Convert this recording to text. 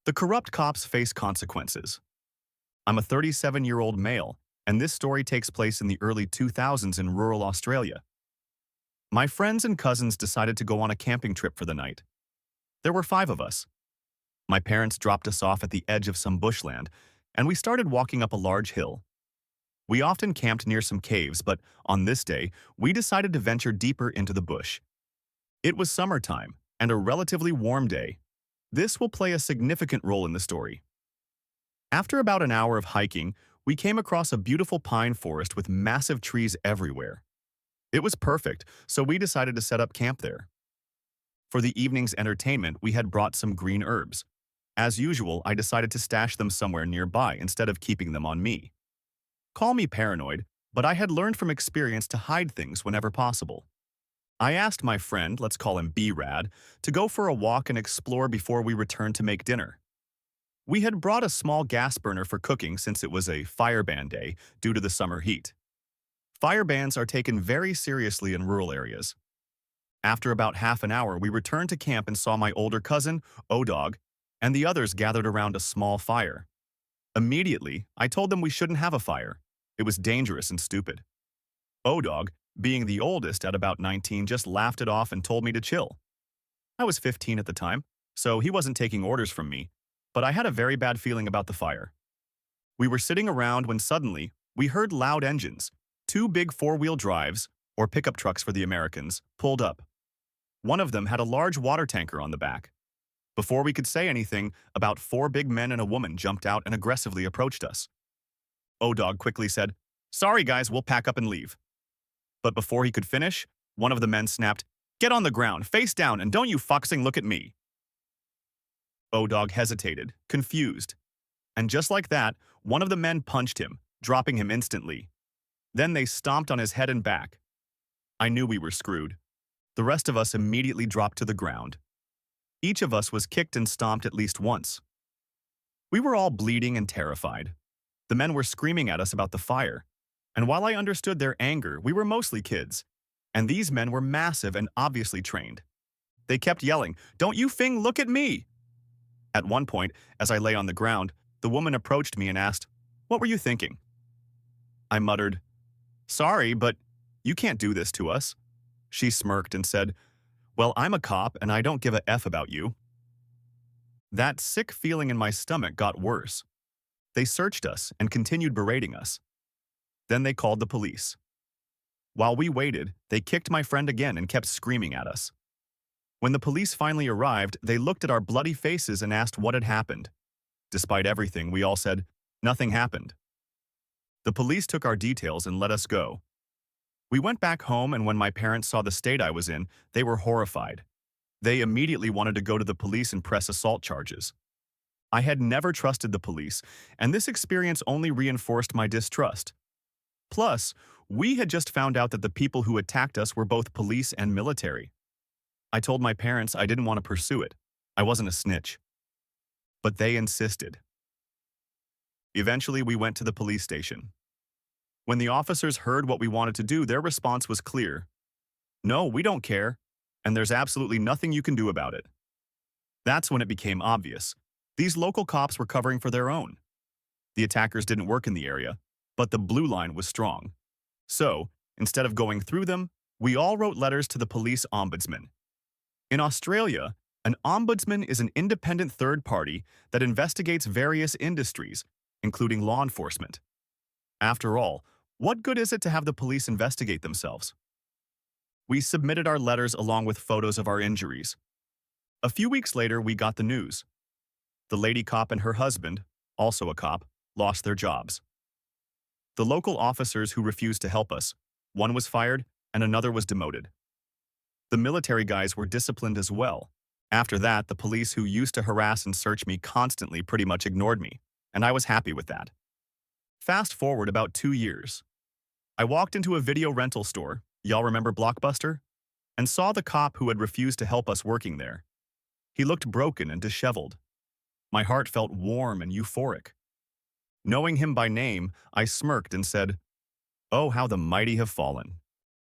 The corrupt cops face consequences. I'm a 37-year-old male, and this story takes place in the early 2000s in rural Australia. My friends and cousins decided to go on a camping trip for the night. There were 5 of us. My parents dropped us off at the edge of some bushland, and we started walking up a large hill. We often camped near some caves, but on this day, we decided to venture deeper into the bush. It was summertime, and a relatively warm day. This will play a significant role in the story. After about an hour of hiking, we came across a beautiful pine forest with massive trees everywhere. It was perfect, so we decided to set up camp there. For the evening's entertainment, we had brought some green herbs. As usual, I decided to stash them somewhere nearby instead of keeping them on me. Call me paranoid, but I had learned from experience to hide things whenever possible. I asked my friend, let's call him B-Rad, to go for a walk and explore before we returned to make dinner. We had brought a small gas burner for cooking since it was a fire ban day due to the summer heat. Fire bans are taken very seriously in rural areas. After about half an hour, we returned to camp and saw my older cousin, O-Dog, and the others gathered around a small fire. Immediately, I told them we shouldn't have a fire. It was dangerous and stupid. O-Dog, being the oldest at about 19, just laughed it off and told me to chill. I was 15 at the time, so he wasn't taking orders from me, but I had a very bad feeling about the fire. We were sitting around when suddenly, we heard loud engines. 2 big 4-wheel drives, or pickup trucks for the Americans, pulled up. One of them had a large water tanker on the back. Before we could say anything, about 4 big men and a woman jumped out and aggressively approached us. O-Dog quickly said, "Sorry guys, we'll pack up and leave." But before he could finish, one of the men snapped, "Get on the ground, face down, and don't you foxing look at me." O-Dog hesitated, confused. And just like that, one of the men punched him, dropping him instantly. Then they stomped on his head and back. I knew we were screwed. The rest of us immediately dropped to the ground. Each of us was kicked and stomped at least once. We were all bleeding and terrified. The men were screaming at us about the fire. And while I understood their anger, we were mostly kids. And these men were massive and obviously trained. They kept yelling, "Don't you fing look at me!" At one point, as I lay on the ground, the woman approached me and asked, "What were you thinking?" I muttered, "Sorry, but you can't do this to us." She smirked and said, "Well, I'm a cop and I don't give a F about you." That sick feeling in my stomach got worse. They searched us and continued berating us. Then they called the police. While we waited, they kicked my friend again and kept screaming at us. When the police finally arrived, they looked at our bloody faces and asked what had happened. Despite everything, we all said, "Nothing happened." The police took our details and let us go. We went back home, and when my parents saw the state I was in, they were horrified. They immediately wanted to go to the police and press assault charges. I had never trusted the police, and this experience only reinforced my distrust. Plus, we had just found out that the people who attacked us were both police and military. I told my parents I didn't want to pursue it. I wasn't a snitch. But they insisted. Eventually, we went to the police station. When the officers heard what we wanted to do, their response was clear. "No, we don't care, and there's absolutely nothing you can do about it." That's when it became obvious. These local cops were covering for their own. The attackers didn't work in the area, but the blue line was strong. So, instead of going through them, we all wrote letters to the police ombudsman. In Australia, an ombudsman is an independent third party that investigates various industries, including law enforcement. After all, what good is it to have the police investigate themselves? We submitted our letters along with photos of our injuries. A few weeks later, we got the news. The lady cop and her husband, also a cop, lost their jobs. The local officers who refused to help us, one was fired and another was demoted. The military guys were disciplined as well. After that, the police who used to harass and search me constantly pretty much ignored me, and I was happy with that. Fast forward about 2 years. I walked into a video rental store, y'all remember Blockbuster? And saw the cop who had refused to help us working there. He looked broken and disheveled. My heart felt warm and euphoric. Knowing him by name, I smirked and said, "Oh, how the mighty have fallen."